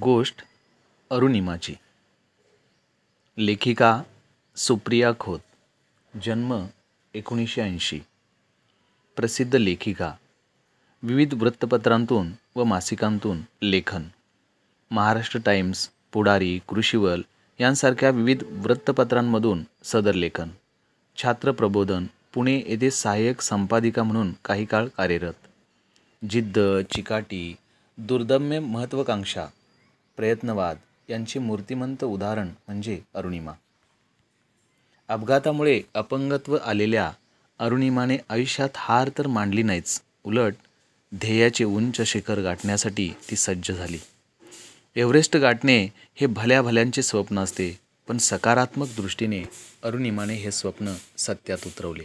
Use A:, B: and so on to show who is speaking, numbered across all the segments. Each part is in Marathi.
A: गोष्ट अरुणिमाची. लेखिका सुप्रिया खोत. जन्म 1980. प्रसिद्ध लेखिका. विविध वृत्तपत्रांतून व मासिकांतून लेखन. महाराष्ट्र टाइम्स, पुढारी, कृषीवल यांसारख्या विविध वृत्तपत्रांमधून सदर लेखन. छात्र प्रबोधन, पुणे येथे सहाय्यक संपादिका म्हणून काही काळ कार्यरत. जिद्द, चिकाटी, दुर्दम्य महत्त्वाकांक्षा, प्रयत्नवाद यांचे मूर्तिमंत उदाहरण म्हणजे अरुणिमा. अपघातामुळे अपंगत्व आलेल्या अरुणिमाने आयुष्यात हार तर मानली नाहीच, उलट ध्येयाचे उंच शिखर गाठण्यासाठी ती सज्ज झाली. एव्हरेस्ट गाठणे हे भल्या भल्यांचे स्वप्न असते, पण सकारात्मक दृष्टीने अरुणिमाने हे स्वप्न सत्यात उतरवले.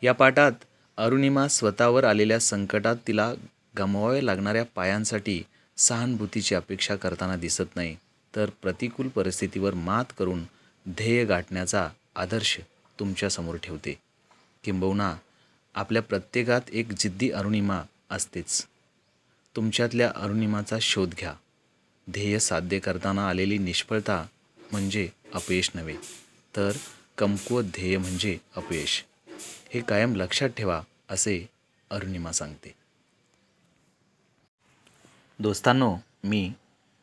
A: या पाठात अरुणिमा स्वतःवर आलेल्या संकटात तिला गमवाव्या लागणाऱ्या पायांसाठी सहानुभूतीची अपेक्षा करताना दिसत नाही, तर प्रतिकूल परिस्थितीवर मात करून ध्येय गाठण्याचा आदर्श तुमच्यासमोर ठेवते. किंबहुना आपल्या प्रत्येकात एक जिद्दी अरुणिमा असतेच. तुमच्यातल्या अरुणिमाचा शोध घ्या. ध्येय साध्य करताना आलेली निष्फळता म्हणजे अपयश नव्हे, तर कमकुवत ध्येय म्हणजे अपयश. हे कायम लक्षात ठेवा, असे अरुणिमा सांगते. दोस्तांनो, मी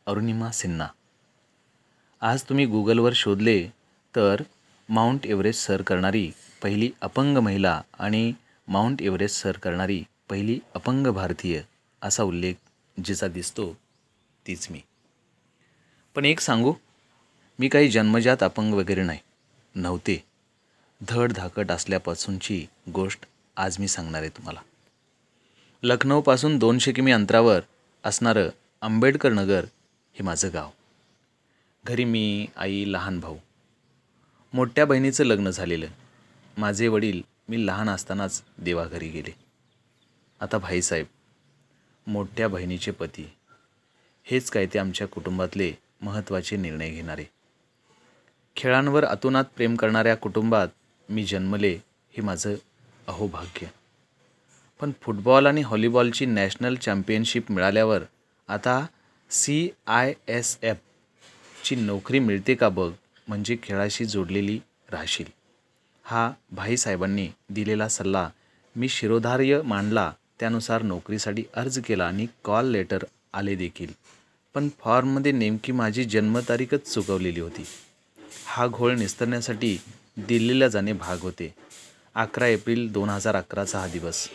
A: अरुणिमा सिन्हा. आज तुम्ही गुगलवर शोधले तर माउंट एव्हरेस्ट सर करणारी पहिली अपंग महिला आणि माउंट एव्हरेस्ट सर करणारी पहिली अपंग भारतीय असा उल्लेख जिचा दिसतो तीच मी. पण एक सांगू, मी काही जन्मजात अपंग वगैरे नव्हते. धडधाकट असल्यापासूनची गोष्ट आज मी सांगणार आहे तुम्हाला. लखनौपासून 200 किमी अंतरावर असणारं आंबेडकर नगर हे माझं गाव. घरी मी, आई, लहान भाऊ. मोठ्या बहिणीचं लग्न झालेलं. माझे वडील मी लहान असतानाच देवाघरी गेले. आता भाईसाहेब, मोठ्या बहिणीचे पती, हेच काय ते आमच्या कुटुंबातले महत्त्वाचे निर्णय घेणारे. खेळांवर अतोनात प्रेम करणाऱ्या कुटुंबात मी जन्मले हे माझं अहोभाग्य. पण फुटबॉल आणि व्हॉलीबॉलची नॅशनल चॅम्पियनशिप मिळाल्यावर आता CISF ची नोकरी मिळते का बघ, म्हणजे खेळाशी जोडलेली राहशील. हा भाईसाहेबांनी दिलेला सल्ला मी शिरोधार्य मानला. त्यानुसार नोकरीसाठी अर्ज केला आणि कॉल लेटर आले देखील. पण फॉर्ममध्ये नेमकी माझी जन्मतारीखच चुकवलेली होती. हा घोळ निस्तरण्यासाठी दिल्लीला जाणे भाग होते. 11 एप्रिल 2011चा हा दिवस.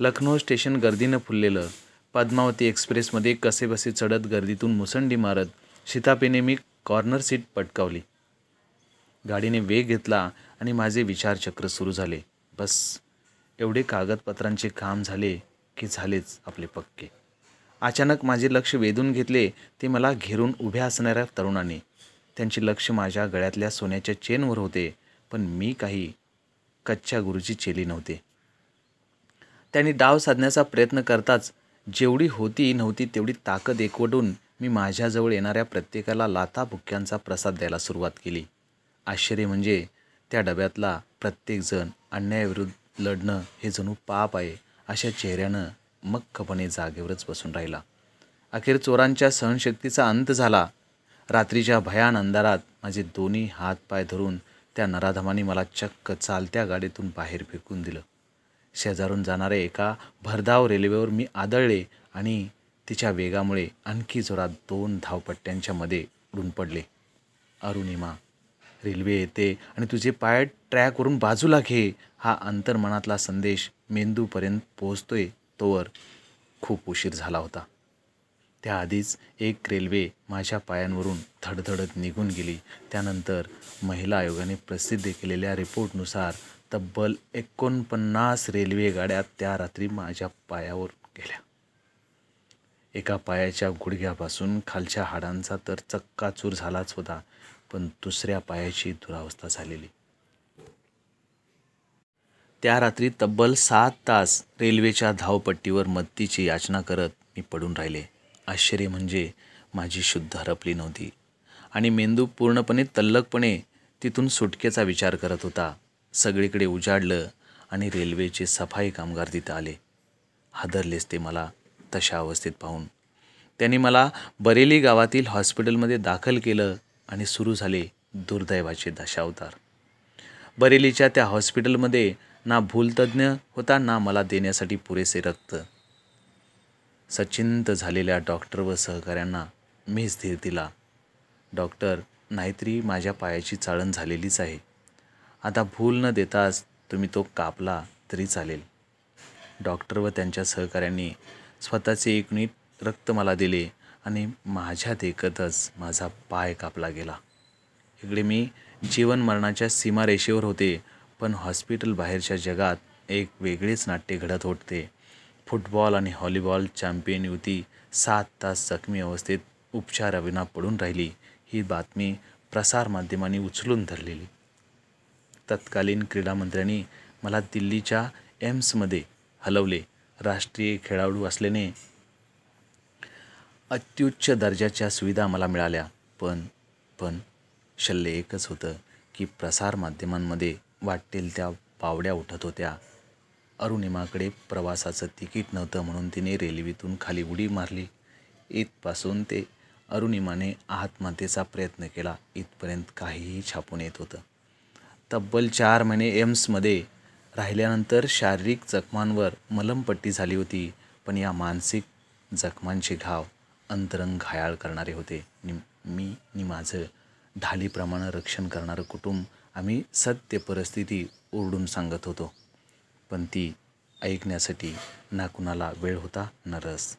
A: लखनौ स्टेशन गर्दीनं फुललेलं. पद्मावती एक्सप्रेसमध्ये कसेबसे चढत गर्दीतून मुसंडी मारत शितापेने मी कॉर्नर सीट पटकावली. गाडीने वेग घेतला आणि माझे विचारचक्र सुरू झाले. बस, एवढे कागदपत्रांचे काम झाले की झालेच आपले पक्के. अचानक माझे लक्ष वेधून घेतले ते मला घेरून उभ्या असणाऱ्या तरुणाने. त्यांचे लक्ष माझ्या गळ्यातल्या सोन्याच्या चेनवर होते, पण मी काही कच्च्या गुरूची चेली नव्हते. त्यांनी डाव साधण्याचा प्रयत्न करताच जेवढी होती नव्हती तेवढी ताकद एकवटून मी माझ्याजवळ येणाऱ्या प्रत्येकाला लाथाबुक्क्यांचा प्रसाद द्यायला सुरुवात केली. आश्चर्य म्हणजे त्या डब्यातला प्रत्येकजण अन्यायाविरुद्ध लढणं हे जणू पाप आहे अशा चेहऱ्यानं मक्खपणे जागेवरच बसून राहिला. अखेर चोरांच्या सहनशक्तीचा अंत झाला. रात्रीच्या भयान अंधारात माझे दोन्ही हातपाय धरून त्या नराधमांनी मला चक्क चालत्या गाडीतून बाहेर फेकून दिलं. शेजारून जाणाऱ्या एका भरधाव रेल्वेवर मी आदळले आणि तिच्या वेगामुळे आणखी जोरात 2 धावपट्ट्यांच्या मध्ये उडून पडले. अरुणिमा, रेल्वे येते आणि तुझे पाय ट्रॅकवरून बाजूला घे, हा अंतर्मनातला संदेश मेंदूपर्यंत पोहोचतोय तोवर खूप उशीर झाला होता. त्याआधीच एक रेल्वे माझ्या पायांवरून धडधडत निघून गेली. त्यानंतर महिला आयोगाने प्रसिद्ध केलेल्या रिपोर्टनुसार तब्बल 49 रेल्वे गाड्या त्या रात्री माझ्या पायावर गेल्या. एका पायाच्या गुडघ्यापासून खालच्या हाडांचा तर चक्काचूर झालाच होता, पण दुसऱ्या पायाची दुरावस्था झालेली. त्या रात्री तब्बल 7 तास रेल्वेच्या धावपट्टीवर मदतीची याचना करत मी पडून राहिले. आश्चर्य म्हणजे माझी शुद्ध हरपली नव्हती आणि मेंदू पूर्णपणे तल्लखपणे तिथून सुटकेचा विचार करत होता. सगळीकडे उजाडलं आणि रेल्वेचे सफाई कामगार तिथं आले. हादरलेच ते मला तशा अवस्थेत पाहून. त्यांनी मला बरेली गावातील हॉस्पिटलमध्ये दाखल केलं आणि सुरू झाले दुर्दैवाचे दशावतार. बरेलीच्या त्या हॉस्पिटलमध्ये ना भूलतज्ज्ञ होता ना मला देण्यासाठी पुरेसे रक्त. सचिंत झालेल्या डॉक्टर व सहकाऱ्यांना मीच धीर दिला. डॉक्टर, नाहीतरी माझ्या पायाची चाळण झालेलीच आहे. आता भूल न देताच तुम्ही तो कापला तरी चालेल. डॉक्टर व त्यांच्या सहकाऱ्यांनी स्वतःचे एक युनिट रक्त मला दिले आणि माझ्या देखतच माझा पाय कापला गेला. इकडे मी जीवन मरणाच्या सीमारेषेवर होते, पण हॉस्पिटल बाहेरच्या जगात एक वेगळेच नाट्य घडत होते. फुटबॉल आणि व्हॉलीबॉल चॅम्पियन युवती 7 तास जखमी अवस्थेत उपचाराविना पडून राहिली, ही बातमी प्रसारमाध्यमांनी उचलून धरलेली. तत्कालीन क्रीडामंत्र्यांनी मला दिल्लीच्या एम्समध्ये हलवले. राष्ट्रीय खेळाडू असल्याने अत्युच्च दर्जाच्या सुविधा मला मिळाल्या. पण शल्य एकच होतं की प्रसारमाध्यमांमध्ये वाटेल त्या पावड्या उठत होत्या. अरुणिमाकडे प्रवासाचं तिकीट नव्हतं म्हणून तिने रेल्वेतून खाली उडी मारली. इथपासून ते अरुणिमाने आत्महत्येचा प्रयत्न केला इथपर्यंत काहीही छापून येत होतं. तब्बल 4 महिने एम्समध्ये राहिल्यानंतर शारीरिक जखमांवर मलमपट्टी झाली होती, पण या मानसिक जखमांचे घाव अंतरंग घायाळ करणारे होते. मी आणि माझं ढालीप्रमाणे रक्षण करणारं कुटुंब आम्ही सत्य परिस्थिती ओरडून सांगत होतो, पण ती ऐकण्यासाठी ना कुणाला वेळ होता ना रस.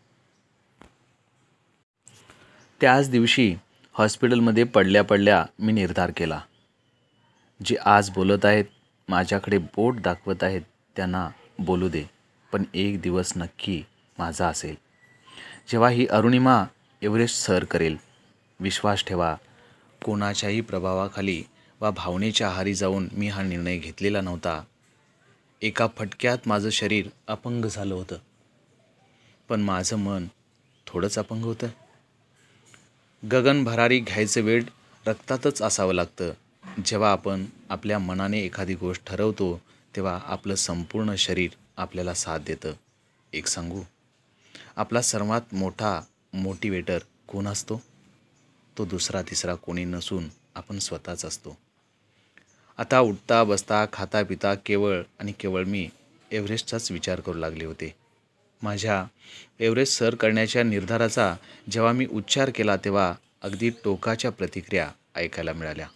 A: त्याच दिवशी हॉस्पिटलमध्ये पडल्या पडल्या मी निर्धार केला, जे आज बोलत आहेत, माझ्याकडे बोट दाखवत आहेत, त्यांना बोलू दे, पण एक दिवस नक्की माझा असेल जेव्हा ही अरुणिमा एव्हरेस्ट सर करेल. विश्वास ठेवा, कोणाच्याही प्रभावाखाली वा भावनेच्या आहारी जाऊन मी हा निर्णय घेतलेला नव्हता. एका फटक्यात माझं शरीर अपंग झालं होतं, पण माझं मन थोडंच अपंग होतं. गगन भरारी घ्यायचं वेळ रक्तातच असावं लागतं. जेव्हा आपण आपल्या मनाने एखादी गोष्ट ठरवतो तेव्हा आपलं संपूर्ण शरीर आपल्याला साथ देतं. एक सांगू, आपला सर्वात मोठा मोटिवेटर कोण असतो? तो दुसरा तिसरा कोणी नसून आपण स्वतःच असतो. आता उठता बसता खाता पिता केवळ मी एव्हरेस्टचाच विचार करू लागले होते. माझ्या एव्हरेस्ट सर करण्याच्या निर्धाराचा जेव्हा मी उच्चार केला तेव्हा अगदी टोकाच्या प्रतिक्रिया ऐकायला मिळाल्या.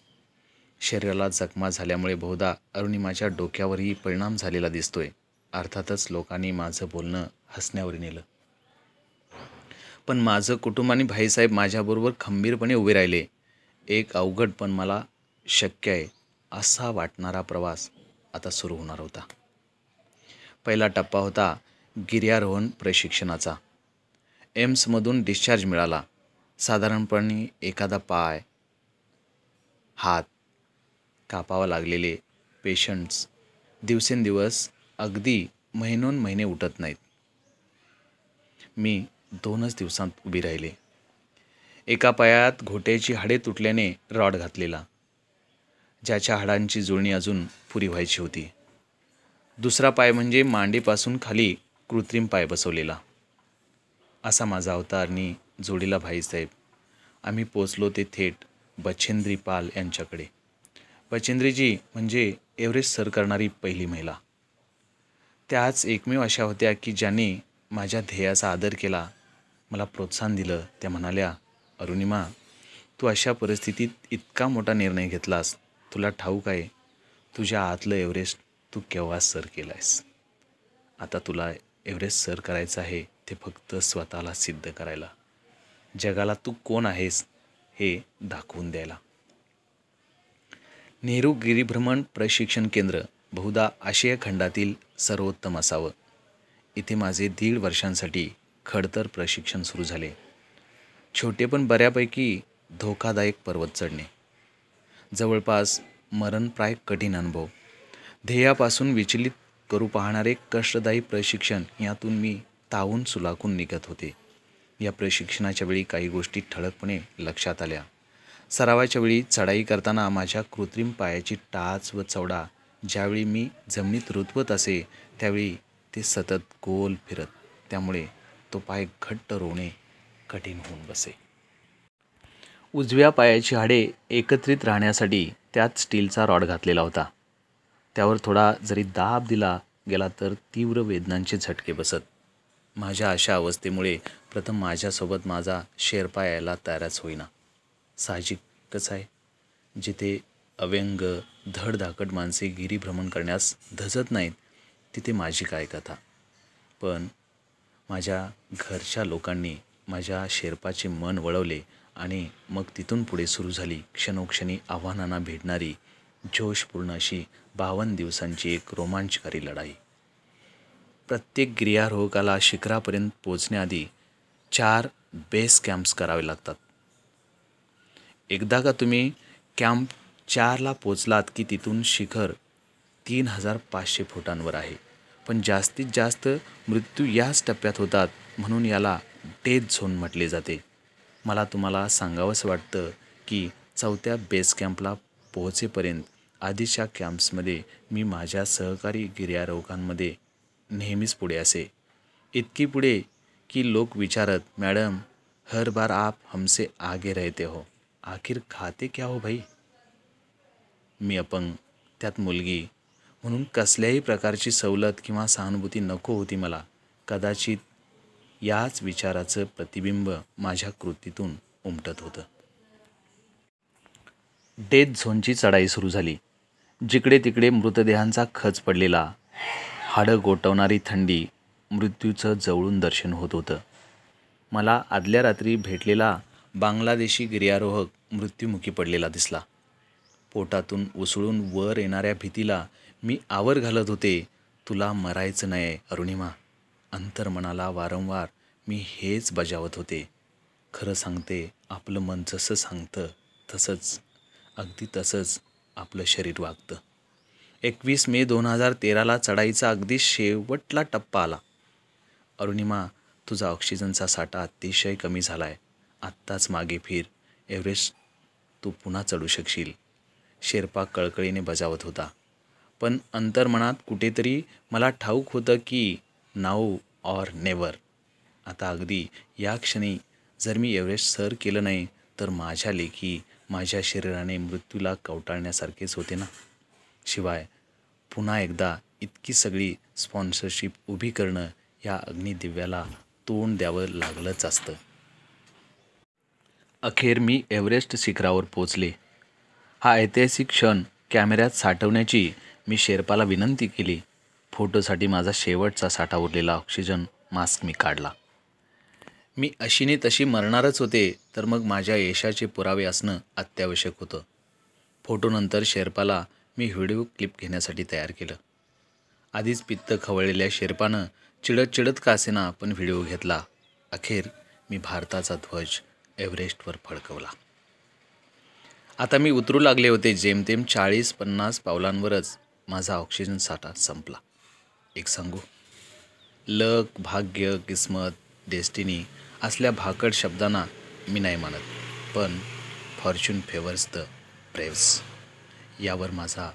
A: शरीराला जखमा झाल्यामुळे बहुधा अरुणिमाच्या डोक्यावरही परिणाम झालेला दिसतोय. अर्थातच लोकांनी माझं बोलणं हसण्यावर नेलं, पण माझं कुटुंब आणि भाईसाहेब माझ्याबरोबर खंबीरपणे उभे राहिले. एक अवघड पण मला शक्य आहे असा वाटणारा प्रवास आता सुरू होणार होता. पहिला टप्पा होता गिर्यारोहण प्रशिक्षणाचा. एम्समधून डिस्चार्ज मिळाला. साधारणपणे एखादा पाय, हात कापावा लागलेले पेशंट्स दिवसेंदिवस अगदी महिनोन उठत नाहीत. मी 2च दिवसांत उभी राहिले. एका पायात घोट्याची हाडे तुटल्याने रॉड घातलेला, ज्याच्या हाडांची जुळणी अजून पुरी व्हायची होती. दुसरा पाय म्हणजे मांडीपासून खाली कृत्रिम पाय बसवलेला. असा माझा अवतार आणि जोडीला भाईसाहेब. आम्ही पोचलो ते थेट बछेंद्री पाल यांच्याकडे. बछेंद्रीजी म्हणजे एव्हरेस्ट सर करणारी पहिली महिला. त्याच एकमेव अशा होत्या की ज्यांनी माझ्या ध्येयाचा आदर केला, मला प्रोत्साहन दिलं. त्या म्हणाल्या, अरुणिमा, तू अशा परिस्थितीत इतका मोठा निर्णय घेतलास. तुला ठाऊक आहे, तुझ्या आतलं एव्हरेस्ट तू केव्हा सर केलायस. आता तुला एव्हरेस्ट सर करायचं आहे ते फक्त स्वतःला सिद्ध करायला, जगाला तू कोण आहेस हे दाखवून द्यायला. नेहरू गिरिभ्रमण प्रशिक्षण केंद्र बहुधा आशिया खंडातील सर्वोत्तम असावं. इथे माझे 1.5 वर्षांसाठी खडतर प्रशिक्षण सुरू झाले. छोटे पण बऱ्यापैकी धोकादायक पर्वत चढणे, जवळपास मरणप्राय कठीण अनुभव, ध्येयापासून विचलित करू पाहणारे कष्टदायी प्रशिक्षण, यातून मी तावून सुलाखून निघत होते. या प्रशिक्षणाच्या वेळी काही गोष्टी ठळकपणे लक्षात आल्या. सरावाच्या वेळी चढाई करताना माझ्या कृत्रिम पायाची टाच व चवडा ज्यावेळी मी जमिनीत रुतवत असे त्यावेळी ते सतत गोल फिरत, त्यामुळे तो पाय घट्ट रोवणे कठीण होऊन बसे. उजव्या पायाची हाडे एकत्रित राहण्यासाठी त्यात स्टीलचा रॉड घातलेला होता. त्यावर थोडा जरी दाब दिला गेला तर तीव्र वेदनांचे झटके बसत. माझ्या अशा अवस्थेमुळे प्रथम माझ्यासोबत माझा शेर्पा यायला तयारच होईना. साहजिकच आहे, जिथे अव्यंग धडधाकट माणसे गिरीभ्रमण करण्यास धजत नाहीत तिथे माझी काय कथा. पण माझ्या घरच्या लोकांनी माझ्या शेर्पाचे मन वळवले आणि मग तिथून पुढे सुरू झाली क्षणोक्षणी आव्हानांना भेटणारी जोशपूर्ण अशी 52 दिवसांची एक रोमांचकारी लढाई. प्रत्येक गिर्यारोहकाला शिखरापर्यंत पोहोचण्याआधी 4 बेस कॅम्प्स करावे लागतात. एकदा का तुम्ही कॅम्प 4ला पोचलात की तिथून शिखर 3500 फुटांवर आहे. पण जास्तीत जास्त मृत्यू याच टप्प्यात होतात म्हणून याला डेथ झोन म्हटले जाते. मला तुम्हाला सांगावंसं वाटतं की 4थ्या बेस कॅम्पला पोहोचेपर्यंत आधीच्या कॅम्प्समध्ये मी माझ्या सहकारी गिर्यारोहकांमध्ये नेहमीच पुढे असे. इतकी पुढे की लोक विचारत, मॅडम हर बार आप हमसे आगे रहते हो, आखिर खाते क्या हो भाई. मी अपंग, त्यात मुलगी, म्हणून कसल्याही प्रकारची सवलत किंवा सहानुभूती नको होती मला. कदाचित याच विचाराचं प्रतिबिंब माझ्या कृतीतून उमटत होतं. डेथ झोनची चढाई सुरू झाली. जिकडे तिकडे मृतदेहांचा खच पडलेला, हाडं गोठवणारी थंडी, मृत्यूचं जवळून दर्शन होत होतं. मला आदल्या रात्री भेटलेला बांगलादेशी गिर्यारोहक मृत्युमुखी पडलेला दिसला. पोटातून उसळून वर येणाऱ्या भीतीला मी आवर घालत होते. तुला मरायचं नाही अरुणिमा. अंतर्मनाला वारंवार मी हेच बजावत होते. खरं सांगते, आपलं मन जसं सांगतं तसंच, अगदी तसंच आपलं शरीर वागतं. 21 मे 2013ला चढाईचा अगदी शेवटला टप्पा आला. अरुणिमा, तुझा ऑक्सिजनचा साठा अतिशय कमी झाला आहे. आत्ताच मागे फिर. एव्हरेस्ट तू पुन्हा चढू शकशील. शेर्पा कळकळीने बजावत होता. पण अंतर्मनात कुठेतरी मला ठाऊक होतं की नाऊ ऑर नेव्हर. आता अगदी या क्षणी जर मी एव्हरेस्ट सर केलं नाही तर माझ्या लेखी माझ्या शरीराने मृत्यूला कवटाळण्यासारखेच होते ना. शिवाय पुन्हा एकदा इतकी सगळी स्पॉन्सरशिप उभी करणं या अग्निदिव्याला तोंड द्यावं लागलंच असतं. अखेर मी एव्हरेस्ट शिखरावर पोचले. हा ऐतिहासिक क्षण कॅमेऱ्यात साठवण्याची मी शेर्पाला विनंती केली. फोटोसाठी माझा शेवटचा साठा उरलेला ऑक्सिजन मास्क मी काढला. मी अशीने तशी मरणारच होते तर मग माझ्या यशाचे पुरावे असणं अत्यावश्यक होतं. फोटोनंतर शेर्पाला मी व्हिडिओ क्लिप घेण्यासाठी तयार केलं. आधीच पित्त खवळलेल्या शेर्पानं चिडत चिडत का असेना पण व्हिडिओ घेतला. अखेर मी भारताचा ध्वज एव्हरेस्टवर फडकवला. आता मी उतरू लागले होते. जेमतेम 40-50 पावलांवरच माझा ऑक्सिजन साठा संपला. एक सांगू, लक, भाग्य, किस्मत, डेस्टिनी असल्या भाकड शब्दांना मी नाही मानत. पण फॉर्च्यून फेवर्स द ब्रेव्स यावर माझा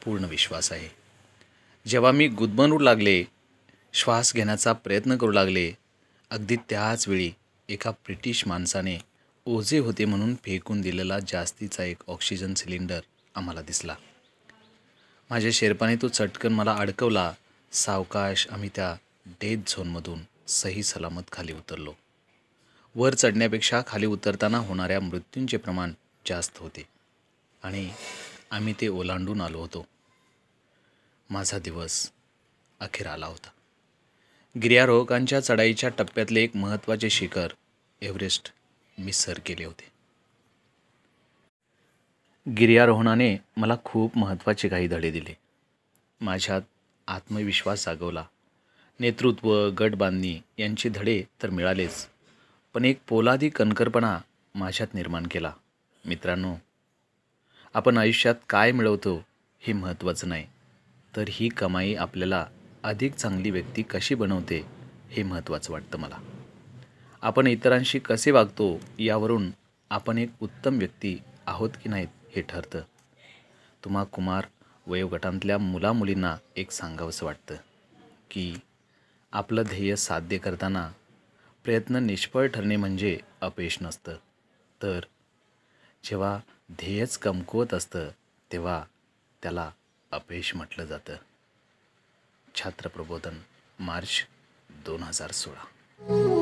A: पूर्ण विश्वास आहे. जेव्हा मी गुदमरू लागले, श्वास घेण्याचा प्रयत्न करू लागले, अगदी त्याच वेळी एका ब्रिटिश माणसाने ओझे होते म्हणून फेकून दिलेला जास्तीचा एक ऑक्सिजन सिलेंडर आम्हाला दिसला. माझ्या शेर्पाने तो चटकन मला अडकवला. सावकाश आम्ही त्या डेथ झोनमधून सही सलामत खाली उतरलो. वर चढण्यापेक्षा खाली उतरताना होणाऱ्या मृत्यूंचे प्रमाण जास्त होते आणि आम्ही ते ओलांडून आलो होतो. माझा दिवस अखेर आला होता. गिर्यारोहकांच्या चढाईच्या टप्प्यातले एक महत्त्वाचे शिखर एव्हरेस्ट मी सर केले होते. गिर्यारोहणाने मला खूप महत्त्वाचे काही धडे दिले. माझ्यात आत्मविश्वास जागवला. नेतृत्व, गटबांधणी यांचे धडे तर मिळालेच, पण एक पोलादी कणखरपणा माझ्यात निर्माण केला. मित्रांनो, आपण आयुष्यात काय मिळवतो हे महत्त्वाचं नाही, तर ही कमाई आपल्याला अधिक चांगली व्यक्ती कशी बनवते हे महत्त्वाचं वाटतं मला. आपण इतरांशी कसे वागतो यावरून आपण एक उत्तम व्यक्ती आहोत की नाहीत हे ठरतं. तुम्हा कुमार वयोगटांतल्या मुलामुलींना एक सांगावंसं वाटतं की आपलं ध्येय साध्य करताना प्रयत्न निष्फळ ठरणे म्हणजे अपयश नसतं, तर जेव्हा ध्येयच कमकुवत असतं तेव्हा त्याला अपयश म्हटलं जातं. छात्र प्रबोधन, मार्च 2016.